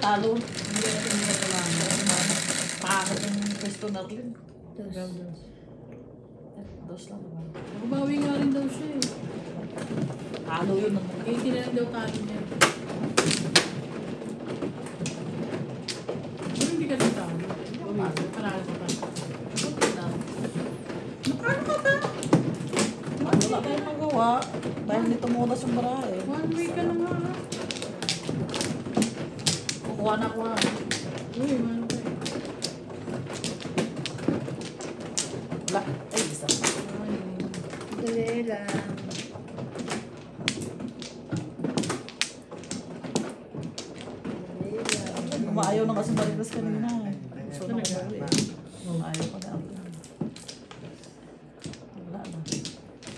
talo. Hindi natin nagkalaman. Pakakot yung pwesto natin. Dos lang naman. Nakabawi nga rin daw siya eh. Talo yun naman. 80 na lang daw talo niya. Pero hindi ka rin talo. Panalo ka pa. Okay na. Nakano ka ba? Wala tayong magawa. Dahil nito muna sa barahe. 1 week ka na nga. Kukuha na ko ha. Uy, mano ka eh. Wala. Ay, isa. Dali lang. Maayaw na kasi maritas kanina. So, nakabawi. Ayaw pa na ako. Wala na.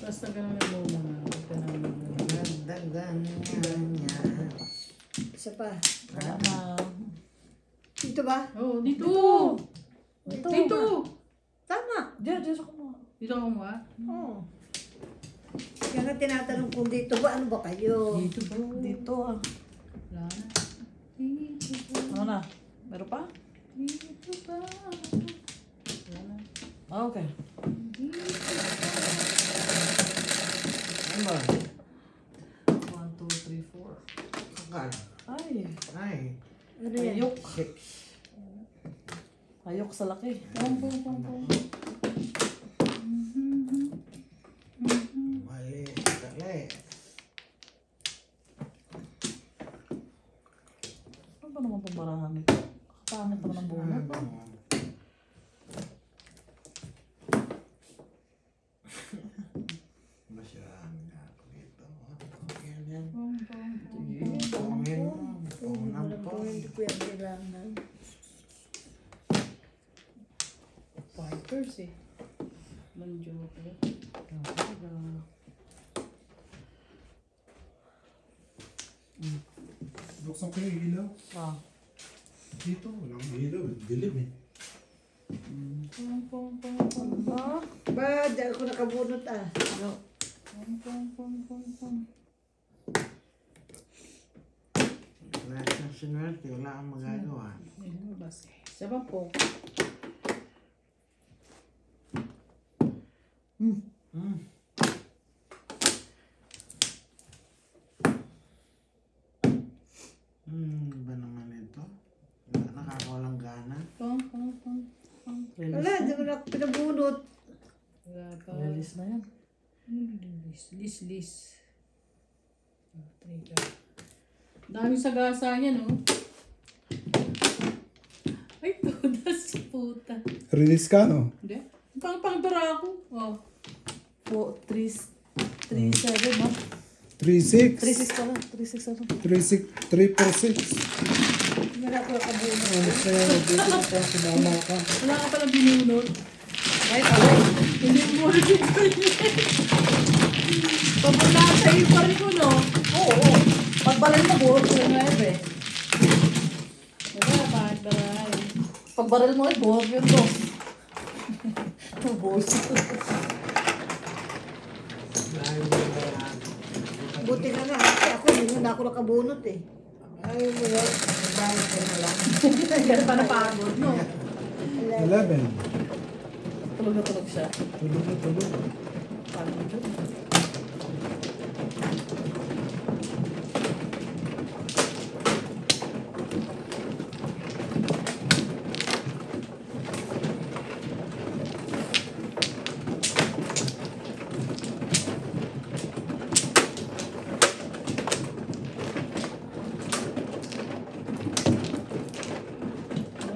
Basta ka naman muna na. Dagdagan niya. Isa pa. Wala na. Dito ba? Oo, dito! Ito. Dito! Tama. Diyan sa kumuha. Dito ka mo ha? Oo. Kaya nga tinatanong kung dito ba, ano ba kayo? Dito ba? Dito ah. Wala na. Dito ba? Ano na? Meron pa? Dito ba? Wala na. Ah, okay. Ano ba? 1, 2, 3, 4. Kakal. Ay. Ay. Ano yan? Ayok. 6. Ayok sa laki. Mali. Kali. Ano ba naman pambarahan ito? Kapangit naman ang bunot. Masyarami na ako dito. Okay yan. Pong. Pongin mo. Pong ng pong. Hindi ko yan kailangan. Fighters eh. Manjoke. Buksan ko yung ilaw. Ah. Dito, walang ilaw. Dilim eh. Pong. Ba, di ako nakabunot ah. Pong. Wala siyang sinwerte. Wala kang magagawa. Ano ba siya? Sabi po. Ba naman ito? Nakakawalang gana. Pong. Wala, di mo na ako pinabunot. Wala pa. Release na yan. Lis. Trigger. Daming sagasa niya, no? Ay, todas sa puta. Release ka, no? Hindi? Pang-dara ako. Oh. 3-7 no? 3-6. 3-6 pala. 3-6 ano? 3-4-6. Hindi na ako nakabunot. Ano sa'yo? Dito na pa sumama ka. Wala ka pala binunod. Kahit alay. Hindi mo rin yung Pabala sa iyo pa rin ko, no? Oo. Pagbalay mo, buhok ko yung 9 eh. Wala, pang-dara. Pagbaril mo eh, buhok yun to. Buhok. Buti na nga. Kasi ako, hindi na ako nakabunot eh. Ay, wala. Bayad ka na lang. Ganun pa napagod, no? 11. Tulog na tulog siya. Tulog na tulog. Pagod yun.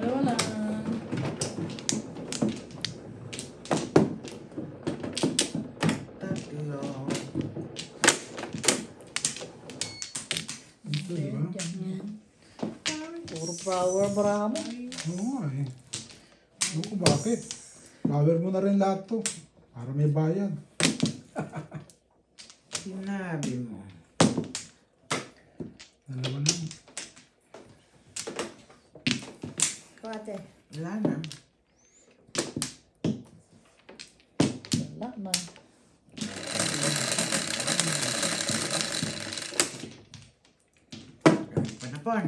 Wala. Tatlo. Ito, di ba? Puro power bra mo. Oo nga eh. Ano ko bakit? Power mo na rin lahat to. Para may bayad. Sinabi mo. Dalawa lang. Kate. Wala na. Wala na. Panapon.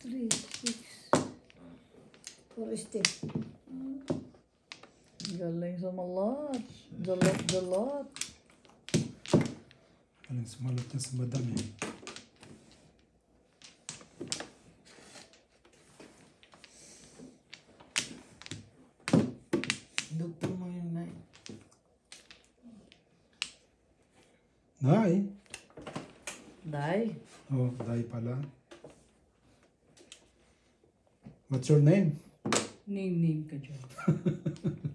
3, 6. 4 stick. Galing sumalat. Jalot. Galing sumalat niya sa madami. Dugtong mo yun na. Nay. Day. Oh, Day pala. What's your name? Name ka dyan.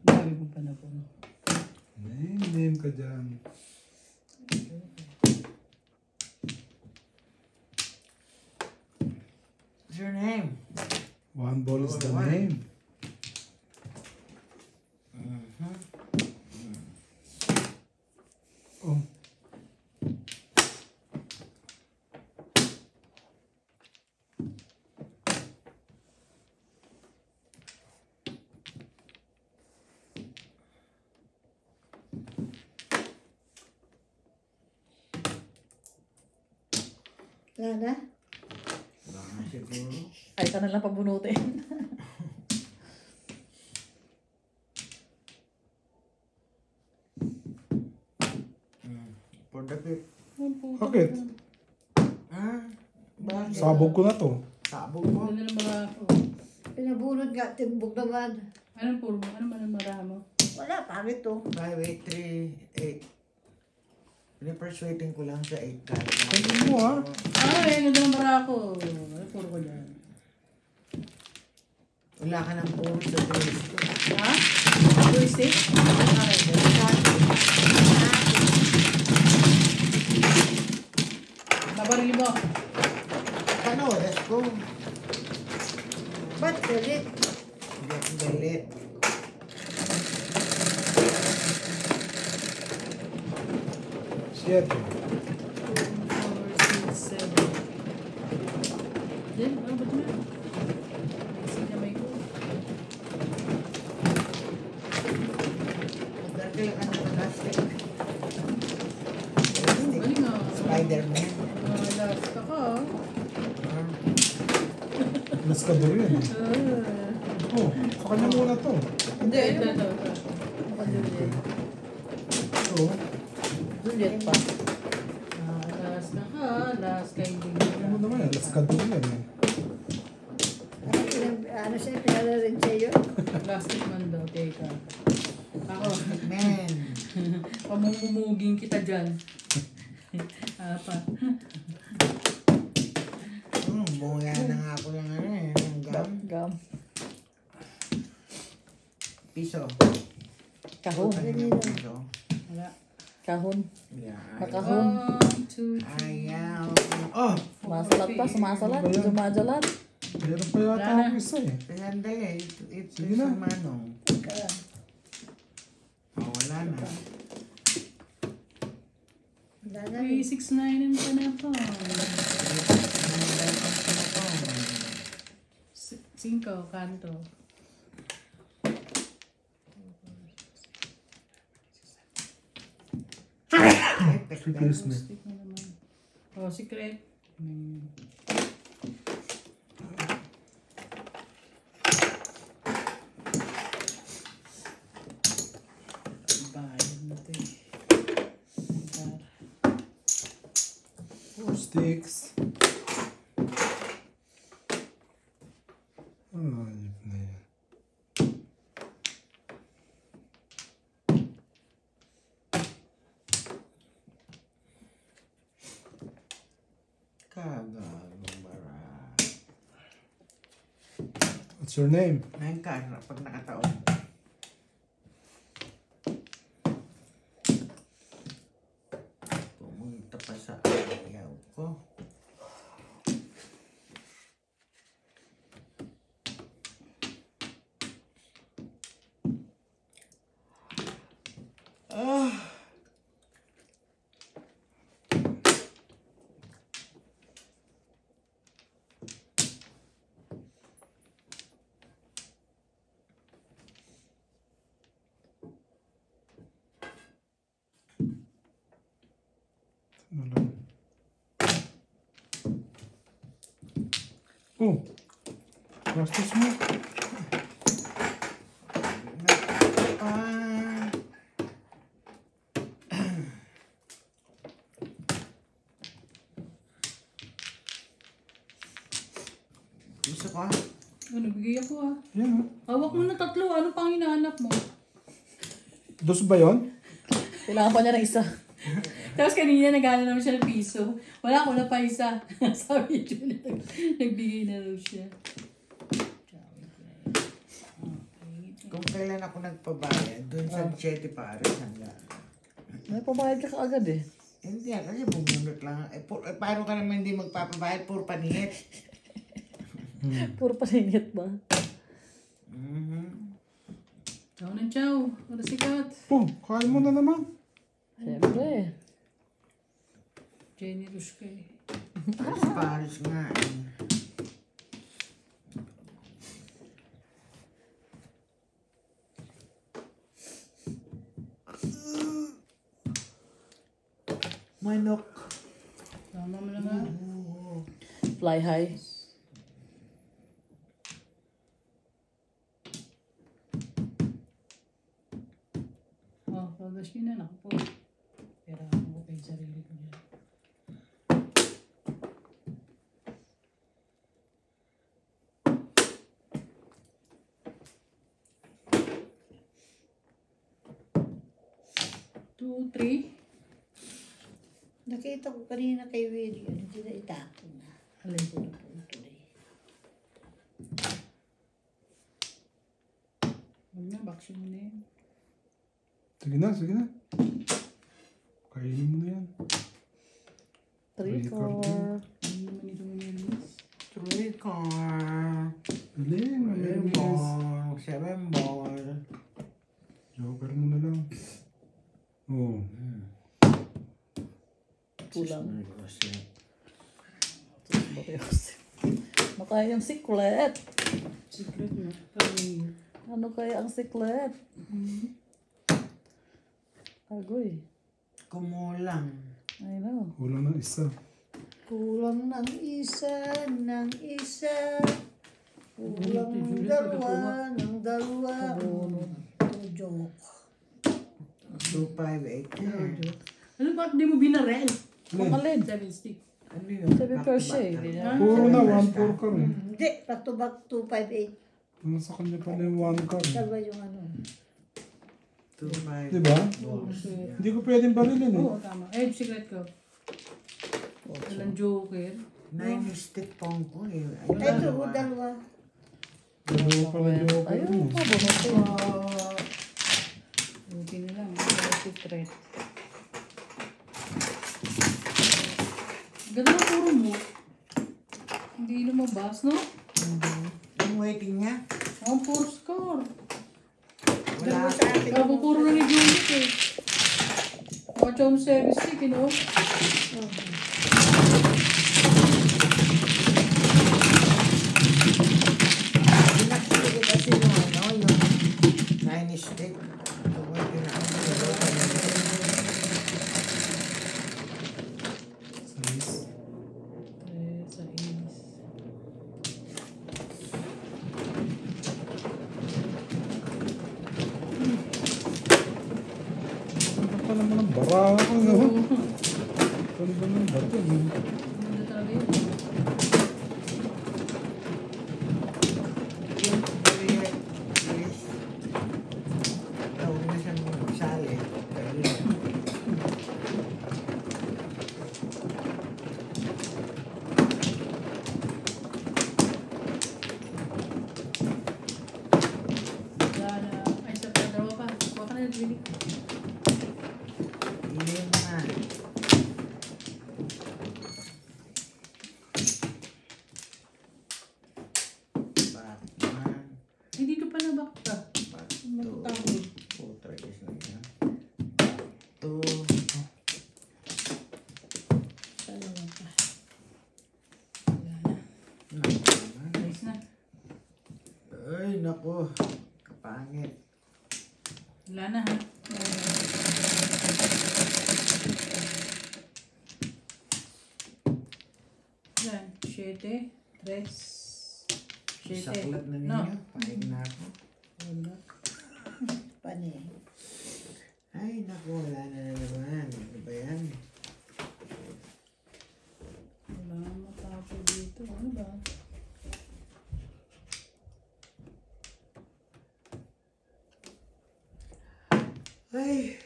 Dami mo pa na po. Name ka dyan. What's your name? One ball is the One. name. Oh, Wala na? Wala nga siguro. Ay, ka na lang pabunutin. For the pip. bakit? Ah? Bakit? Sabog ko na to. Sabog mo? Ano na mga ako? Pinabunod nga, timbog naman. Anong puro mo? Ano man ang maraha mo? Wala, pangit to. 5, 8, 3, 8. Pinipersuading ko lang sa 8 card. Kunin mo, ah. Ay, ano ang maraha ko? Ano puro ko dyan? Wala ka ng puro sa trace ko. Ha? Joystick? Babarili mo. Ano? Let's go. Ba't galit? Galit. Siete. 4, 6, 7. Then, ano ba ito na? Isip na may ko. Magdarte yung ano plastic. Galing nga. Spider-Man. Last ako. Ah, Mas kaduro yan. Oh, sa kanya muna to. Hindi, ito. Naka-Juliet. Oo. Juliet pa. Last na ka. Last kay Ano naman yan? Mas kaduro yan. Eh. Ano siya, pinala rin sa'yo? Plastic man daw. Teka. Ako. Man. Pamumumuging kita dyan. Apa. Bunga na nga ako ng ano eh. Ng gum. Gam. Piso. Kahon. Ano yung piso? Wala. Kahon. Yeah. Nakahon. 1, 2, 3. Ayaw. Oh! Sumasalat pa, sumasalat. Jumajalat. Meron pa yata Wala na. ako isa eh. Sandali. It's Sige na. sa manong. Oh, wala na. Wala na. 3, 6, 9 and 10 na po. 5, kanto. Excuse me. Stick na naman. Oh, secret. Bayad na ito eh. 4 sticks. Oh, yun na yan. Kagagong bara. What's your name? Ngayon ka, pag nakataon. Pumunta pa sa ayaw ko. Ah! Ano lang. Oh, Bastos mo. Ah. Gusto ko. Ano, bigay ako ah. Yan oh. Hawak mo na 3. Ano pang hinahanap mo? Dos ba yun? Kailangan pa niya ng isa. Tapos kanina nagana naman siya ng piso. Wala ko na pa isa. Sabi niya, nagbigay na raw siya. Kung kailan ako nagpabayad, dun sa 7 pares hanggang. May pabayad ka kaagad eh. Hindi kasi bumunot lang. Paano ka naman hindi magpapabayad? Puro panihit. Puro paninit ba? Ciao na ciao. Para sikat. Oh, kain mo na naman. Siyempre. Jenny Rushka eh. Pares nga eh. Manok. Tama mo na nga. Fly high. Oh, pagas niyo na. Naku po. Pero ako pa yung sarili ko niya. Two, three. Nakita ko kanina kay Willie, hindi na itapon na. Alin po? Tuloy. Huwag na, baksin mo na yun. Sige na, sige na. Kainin mo na yan. 3, 4. Hindi naman ito manilis. 3 car. Galing, 8 galing. ball. 7 ball. Joker mo na lang. Oh. Kulang. Kasi Makaya yung siklet. Secret mo. Kami. Ano kaya ang siklet? Agoy. kumulang. I know. Kulang ng isa. Kulang ng isa, ng isa. Kulang ng dalawa, ng dalawa. Joke. 258. Ano ba? Di mo binarel? Kung alin. 7 stick. Ano yun? Sabi per shade. Puro na 1-4 ka rin. Hindi, back to back 258. Nasa kanya pa na yung 1 ka rin. Dalawa yung ano. 258. Diba? Oh, shit. Hindi ko pwedeng barilin eh. Oo, tama. Eh, secret ko. Walang joker. 9 stick pong ko eh. Ay, ito, dalawa. Dalawa pa na joker Ayun, mo. pabunutin. Okay na lang. Secret. Ganda na puro mo. Hindi lumabas, no? Ang waiting niya? Ang puro score. Wala. Ako puro na ni Juliet eh. Mga chom 7 stick, you know? Pinakita ko kasi yung ano, yung 9 stick. So, waiting na ako. Size. Sa inis. Ano pa naman ang bara ako, no? Ano ba ng bato, no? Ganda talaga yun. Yung Juliet, please. Tawag na siya magsali. Wala na. Ay, sa dalawa pa. Huwag ka na nag-really. Ilim na. Batman. Ay, dito pa na bakta. Bato. Putra is na yan. Bato. Dalawa pa. Ayos na. Ay, naku. Kapangit. Wala na ha. Yan. 7, 3, Isaklat na No. ninyo. Pahig na ako. Wala. Pani. Ay, naku, wala na naman. Ano ba yan? Wala nang matapo dito. Ano ba? Ay!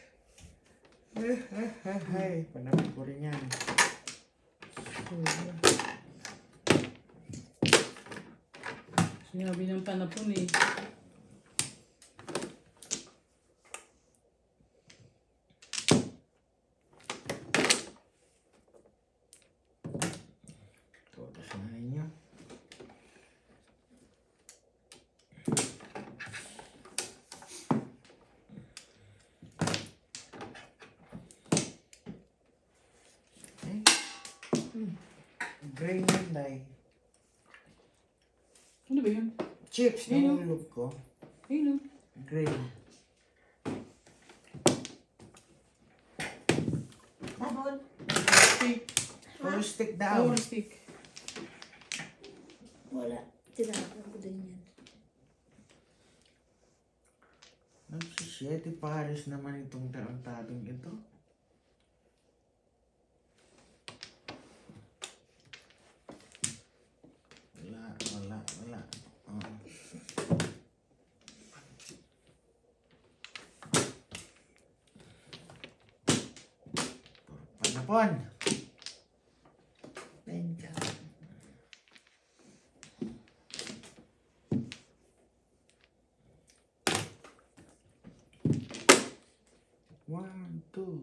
Ay, panamit ko rin yan. Sinabi ng panapon eh. Todos na ninyo. Eh? Grain yan, Day. Ano ba yun? Chips, Ayun. nahulog ko. Ayun o. Grain. Sabon. Stick. Puro stick daw. Power stick. Wala. Tinapon ko din yan. Nagsisiyete pares naman itong tarantadong ito. Wala. Oh. Panapon. Benta. One, two,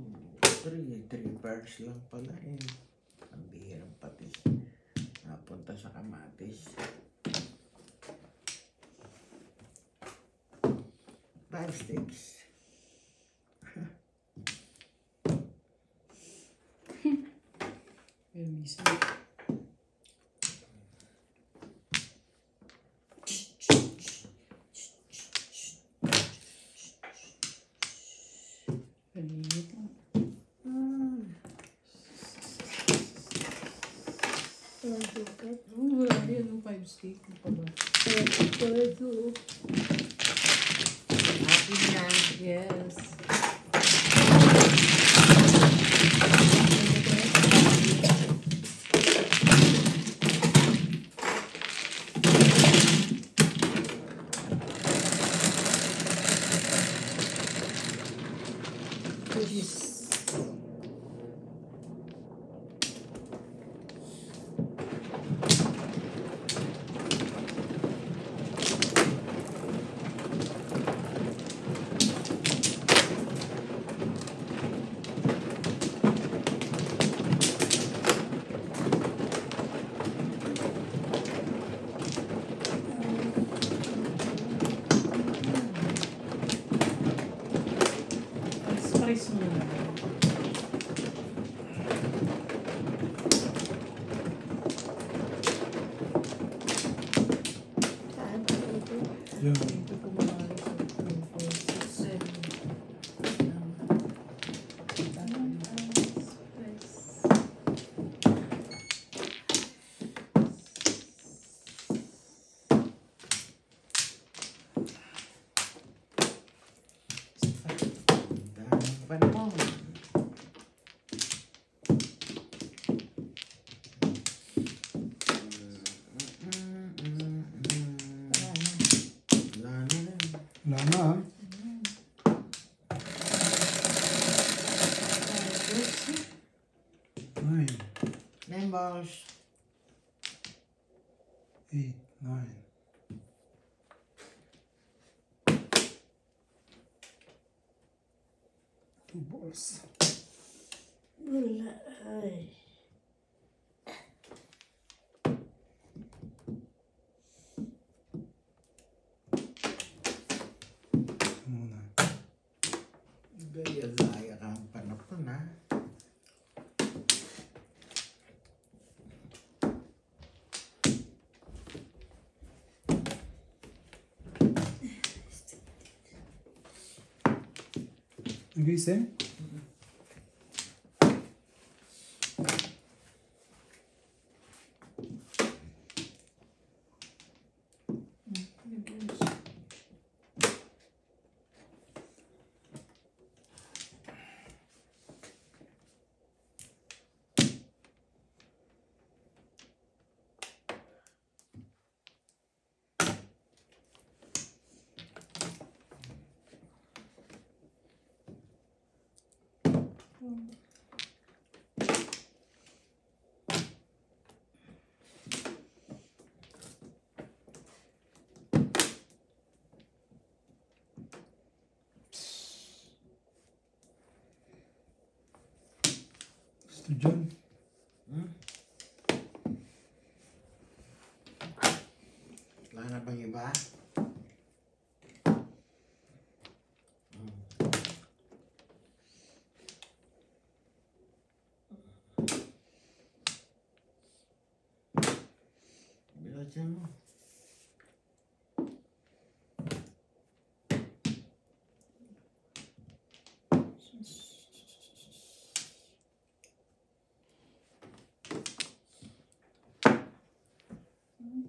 three. Three pairs lang pala eh. Ang bihirang patis. Napunta sa kamatis. 5 sticks. Permiso. Palimit lang. Walang sukat. Wala yan. 5 stick. Ano pa ba? Walang sukat. Happy na. Yes. Express mo na. Saan pa ito? Yan. Dito kumari sa 2, 4, 6, 7. Daming panahon. Wala na rin. Wala na ha. Nine, 9 balls. 8, 9. Two balls. Wala. Ay. Muna. Gaya-gaya ka ang panapon ha. Nagising? Gusto dyan. Wala na bang iba? Bilagyan mo.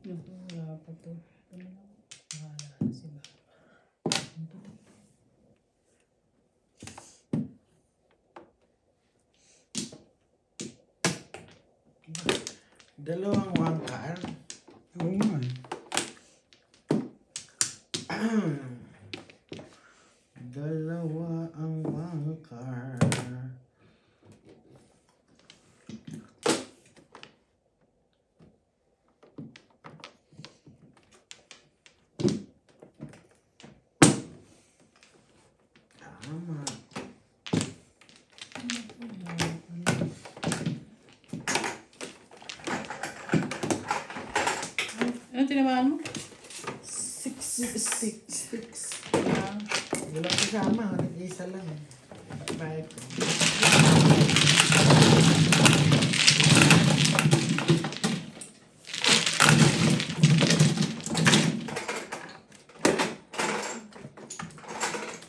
Wala pa to. Wala na si Mama. Dalawang wangkar. Oo nga eh. Dalawa ang wangkar. Tama. Ano tinamaan mo? 6. Walang kasama. Nag-isa lang. Bye.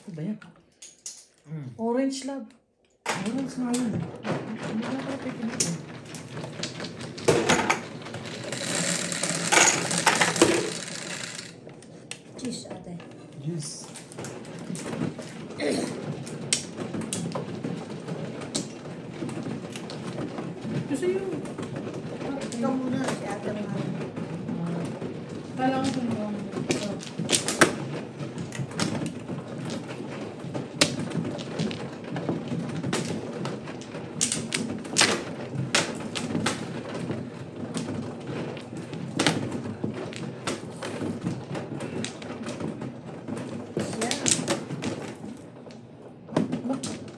Ano ba yan? Orange love. Oras nga yun. Hindi na pala pipilitin. Cheese ate. Yes. Gusto yun. Ikaw muna si ate naman. Kala ko kung ano.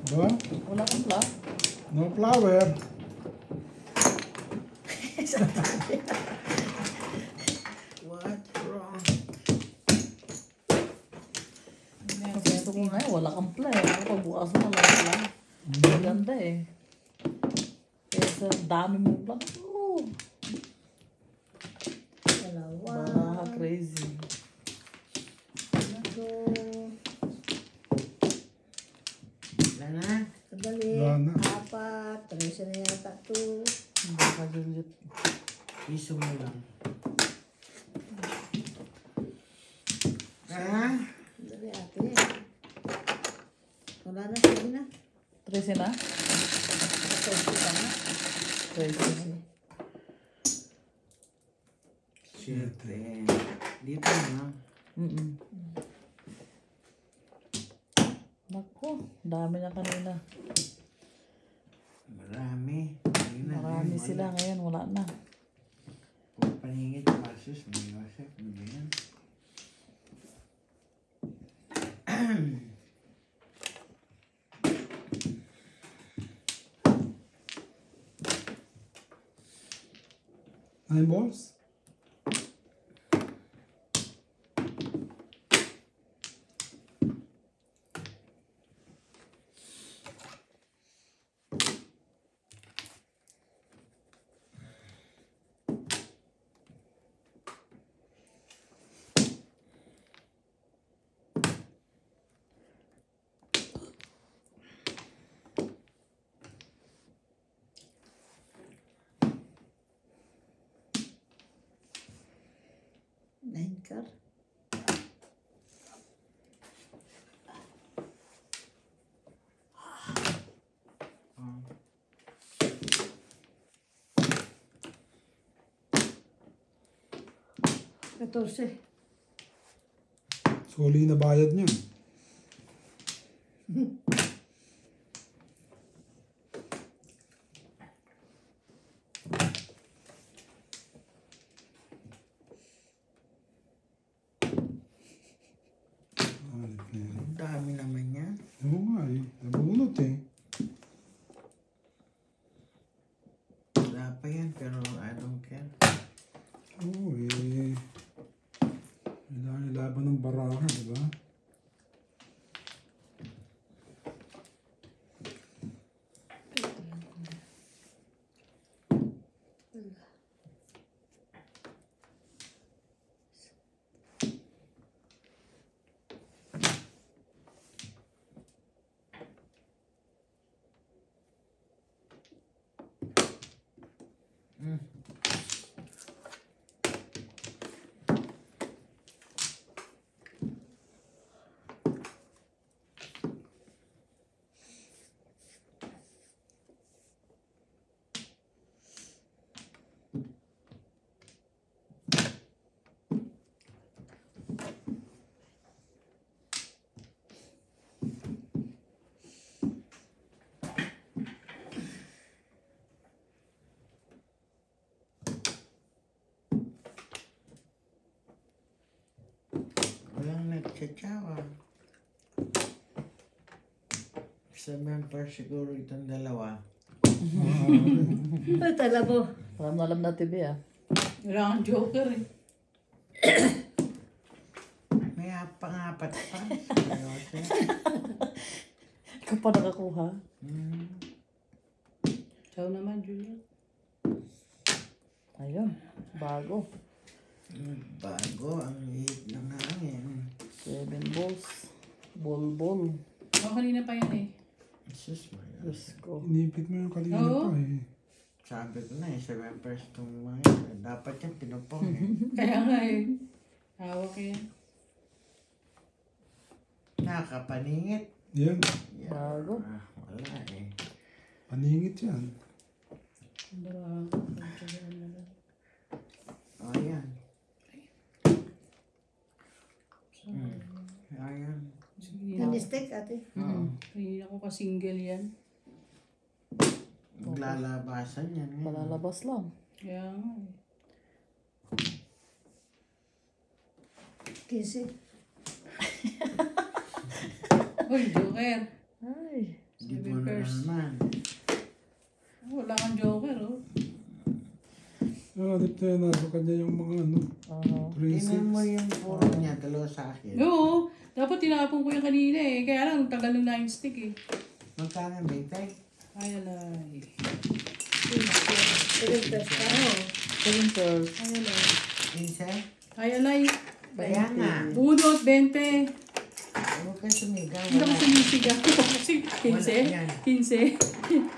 Ba? Wala kang pla. No flower. What's wrong? Ito ko nga, wala kang pla eh. Ako pagbukas mo, wala kang pla. Maganda eh. Kaya sa dami mo pla. Oh, Dalawa. crazy. Tatlo. Wala na. Sandali. Wala na. 4. 13 na yata to. Baka Juliet. Piso mo lang. Ah? Sandali ate. Wala na, sige na. 13 na? 14 ka na. 13. Siyempre. Dito na. Naku, dami na kanina. Marami. Marami sila ngayon, wala na. Kung paningit, pasos, may wasap, ano yan? Nine balls? Nine car. Katorse. Soli na bayad niya. Alit na yan. Ang dami naman yan. Oo nga eh. Nabunot eh. Wala pa yan, pero I don't care. Oo eh. Kailangan ilaban ng baraha, di ba? Walang nagtsatsawa. 7 per siguro itong dalawa. Ay, tala mo. Alam na TV ah. Wala kang joker eh. May pang-apat pa. Seryoso. Ikaw pa nakakuha. Ciao naman, Julia. Ayun, bago. Bago ang hit ng hangin. 7 balls. Bol. Ako kanina pa yan eh. Jesus mo yan. Diyos ko. Inipit mo yung kanina Oo. pa eh. Sabi ko na eh, 7 pairs itong mga yan. Dapat yan pinupong eh. Kaya nga eh. Hawak yan. Nakapaningit. Yan. Yan. Bago. Wala eh. Paningit yan. O yan. Ayan. Sige. Nanistek, ate. Kanina ko ka-single yan. Maglalabasan yan. eh. Palalabas lang. Kaya nga eh. 15. Uy, joker. Ay. Di mo na naman. Wala kang joker oh. Adip na yan. Nasa kanya yung mga ano. Tingnan mo 3-6. yung puro niya, dalawa sa akin. Oo. Dapat tinapon ko yung kanina eh. Kaya lang, tagal ng 9 stick eh. Magkano may tay? Ay, alay. 7 pesos. Oo. 7 pairs. Ay, alay. 15? Ay, alay. Kaya nga. Bunot, 20. Huwag ka sumigaw. Hindi ako sumisigaw. Kasi Wala yan. 15. 15.